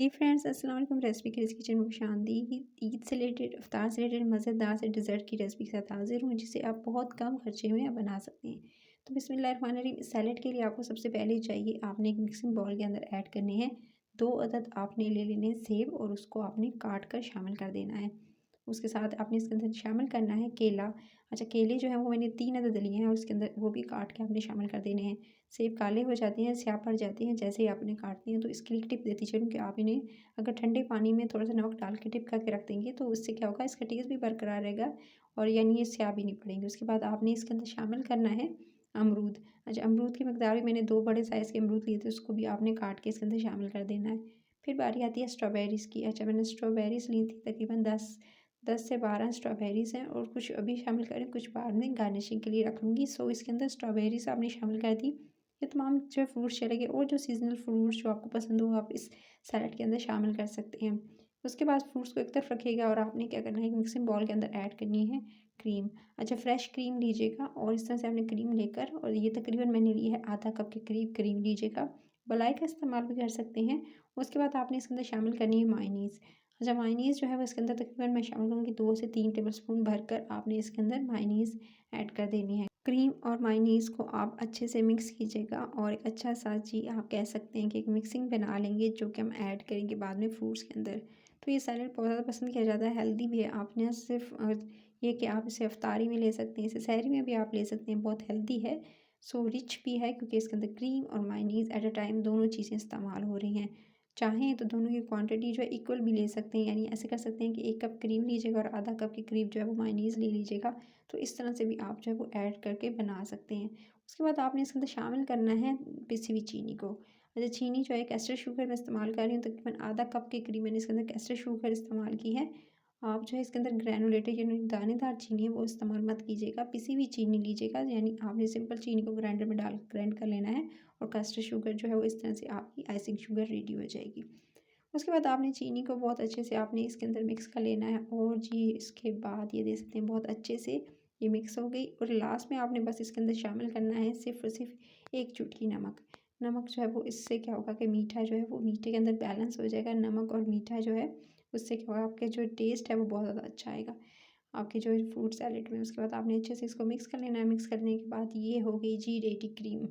हे friends, अस्सलाम वालेकुम। Recipe craze kitchen में खुशामदीद। ईद से रिलेटेड, इफ्तार से रिलेटेड मज़ेदार से डिज़र्ट की रेसिपी के साथ हाज़िर हूँ, जिसे आप बहुत कम खर्चे में बना सकते हैं। तो बिस्मिल्लाहिर्रहमानिर्रहीम। सैलेड के लिए आपको सबसे पहले चाहिए, आपने एक मिक्सिंग बाउल के अंदर ऐड करने हैं 2 अदद आपने ले लेने हैं सेब, और उसको आपने काट कर शामिल कर देना है। उसके साथ आपने इसके अंदर शामिल करना है केला। अच्छा, केले जो हैं वो मैंने 3 अदद लिए हैं, और उसके अंदर वो भी काट के आपने शामिल कर देने हैं। सेब काले हो जाते हैं, स्याह पड़ जाते हैं जैसे ही आपने काटते हैं, तो इसके लिए एक टिप देती चलूँ कि आप इन्हें अगर ठंडे पानी में थोड़ा सा नमक डाल के टिप करके रख देंगे, तो उससे क्या होगा, इसका टेस्ट भी बरकरार रहेगा और यानी ये स्याह भी नहीं पड़ेंगे। उसके बाद आपने इसके अंदर शामिल करना है अमरूद। अच्छा, अमरूद की मकदार भी मैंने 2 बड़े साइज़ के अमरूद लिए थे, उसको भी आपने काट के इसके अंदर शामिल कर देना है। फिर बारी आती है स्ट्रॉबेरीज़ की। अच्छा, मैंने स्ट्रॉबेरीज़ ली थी, तकरीबन 10 से 12 स्ट्रॉबेरीज़ हैं, और कुछ अभी शामिल करें, कुछ बाद में गार्निशिंग के लिए रख लूँगी। सो इसके अंदर स्ट्रॉबेरीज़ आपने शामिल कर दी। ये तमाम जो फ्रूट्स चले गए, और जो सीज़नल फ्रूट्स जो आपको पसंद हो, आप इस सैलेड के अंदर शामिल कर सकते हैं। उसके बाद फ्रूट्स को एक तरफ रखिएगा, और आपने क्या करना है, एक मिक्सिंग बाउल के अंदर ऐड करनी है क्रीम। अच्छा, फ्रेश क्रीम लीजिएगा, और इस तरह से आपने क्रीम लेकर, और ये तकरीबन मैंने ली है आधा कप के करीब क्रीम लीजिएगा। मलाई का इस्तेमाल भी कर सकते हैं। उसके बाद आपने इसके अंदर शामिल करनी है मायोनीज़। अच्छा, मायोनीज़ जो है वो इसके अंदर तकरीबन मैं शामिल करूँगी 2 से 3 टेबलस्पून भरकर, आपने इसके अंदर मायोनीज़ ऐड कर देनी है। क्रीम और मायोनीज़ को आप अच्छे से मिक्स कीजिएगा, और एक अच्छा सा जी आप कह सकते हैं कि एक मिक्सिंग बना लेंगे, जो कि हम ऐड करेंगे बाद में फ्रूट्स के अंदर। तो ये सैलेड बहुत ज़्यादा पसंद किया जाता है, हेल्दी भी है। आपने सिर्फ ये कि आप इसे इफ्तारी में ले सकते हैं, इसे सहरी में भी आप ले सकते हैं, बहुत हेल्दी है। सो रिच भी है, क्योंकि इसके अंदर क्रीम और मायोनीज़ एट अ टाइम दोनों चीज़ें इस्तेमाल हो रही हैं। चाहें तो दोनों की क्वांटिटी जो है इक्वल भी ले सकते हैं, यानी ऐसे कर सकते हैं कि 1 कप क्रीम लीजिएगा और आधा कप के करीब जो है वो मायोनीज़ ले लीजिएगा। तो इस तरह से भी आप जो है वो ऐड करके बना सकते हैं। उसके बाद आपने इसके अंदर शामिल करना है पिसी हुई चीनी को। अच्छा, चीनी जो है कैस्टर शुगर मैं इस्तेमाल कर रही हूँ, तकरीबन आधा कप के करीब मैंने इसके अंदर कैस्टर शुगर इस्तेमाल की है। आप जो है इसके अंदर ग्रैनुलेटेड यानी दानेदार चीनी है वो इस्तेमाल मत कीजिएगा, पिसी हुई चीनी लीजिएगा। यानी आपने सिंपल चीनी को ग्राइंडर में डाल ग्राइंड कर लेना है, और कैस्टर शुगर जो है वो इस तरह से आपकी आइसिंग शुगर रेडी हो जाएगी। उसके बाद आपने चीनी को बहुत अच्छे से आपने इसके अंदर मिक्स कर लेना है, और जी इसके बाद ये देख सकते हैं बहुत अच्छे से ये मिक्स हो गई, और लास्ट में आपने बस इसके अंदर शामिल करना है सिर्फ और सिर्फ 1 चुटकी नमक। नमक जो है वो, इससे क्या होगा कि मीठा जो है वो मीठे के अंदर बैलेंस हो जाएगा। नमक और मीठा जो है उससे क्या होगा, आपके जो टेस्ट है वो बहुत ज़्यादा अच्छा आएगा आपके जो फ्रूट सैलेड में। उसके बाद आपने अच्छे से इसको मिक्स कर लेना है। मिक्स करने के बाद ये हो गई जी रेडी क्रीम।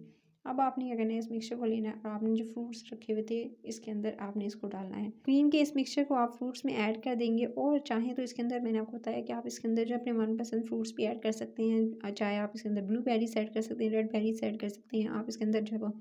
अब आपने क्या करना है, इस मिक्सचर को लेना है, और आपने जो फ्रूट्स रखे हुए थे इसके अंदर आपने इसको डालना है। क्रीम के इस मिक्सचर को आप फ्रूट्स में ऐड कर देंगे, और चाहें तो इसके अंदर मैंने आपको बताया कि आप इसके अंदर जो अपने मनपसंद फ्रूट्स भी ऐड कर सकते हैं। चाहे आप इसके अंदर ब्लूबेरीज ऐड कर सकते हैं, रेड बेरीज ऐड कर सकते हैं, आप इसके अंदर जो है वो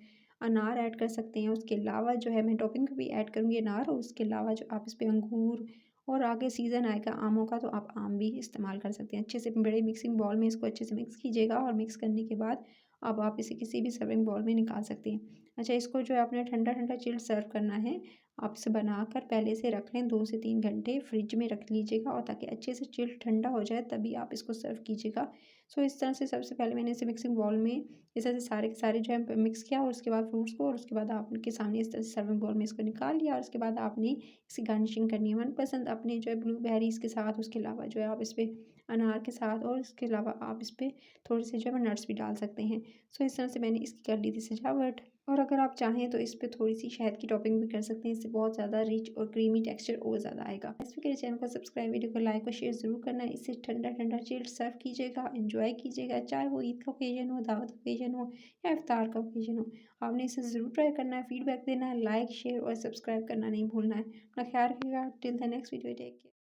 अनार ऐड कर सकते हैं। उसके अलावा जो है मैं टॉपिंग भी ऐड करूँगी अनार, और उसके अलावा जो आप इस पे अंगूर, और आगे सीज़न आएगा आमों का, तो आप आम भी इस्तेमाल कर सकते हैं। अच्छे से बड़े मिक्सिंग बाउल में इसको अच्छे से मिक्स कीजिएगा, और मिक्स करने के बाद अब आप इसे किसी भी सर्विंग बाउल में निकाल सकते हैं। अच्छा, इसको जो है आपने ठंडा ठंडा चिल्ड सर्व करना है। आप इसे बनाकर पहले से रख लें, 2 से 3 घंटे फ्रिज में रख लीजिएगा, और ताकि अच्छे से चिल्ड ठंडा हो जाए तभी आप इसको सर्व कीजिएगा। सो इस तरह से सबसे पहले मैंने इसे मिक्सिंग बाउल में इस तरह से सारे के सारे जो है मिक्स किया, और उसके बाद फ्रूट्स को, और उसके बाद आपके सामने इस तरह से सर्विंग बाउल में इसको निकाल लिया, और उसके बाद आपने इसकी गार्निशिंग करनी है मनपसंद अपने जो है ब्लूबेरीज़ के साथ। उसके अलावा जो है आप इस पे अनार के साथ, और इसके अलावा आप इस पे थोड़े से जो है नट्स भी डाल सकते हैं। सो इस तरह से मैंने इसकी कर ली थी सजावट, और अगर आप चाहें तो इस पे थोड़ी-सी शहद की टॉपिंग भी कर सकते हैं, इससे बहुत ज़्यादा रिच और क्रीमी टेक्सचर और ज़्यादा आएगा। रेसिपी के चैनल को सब्सक्राइब, वीडियो को लाइक और शेयर ज़रूर करना है। इसे ठंडा-ठंडा चिल्ड सर्व कीजिएगा, एन्जॉय कीजिएगा, चाहे वो ईद का ओकेज़न हो, दावत का ओकेज़न हो, या इफ्तार का ओकेज़न हो। आपने इसे ज़रूर ट्राई करना है, फीडबैक देना है, लाइक, शेयर और सब्सक्राइब करना नहीं भूलना है। अपना ख्याल रखिएगा। Till the next video, take care.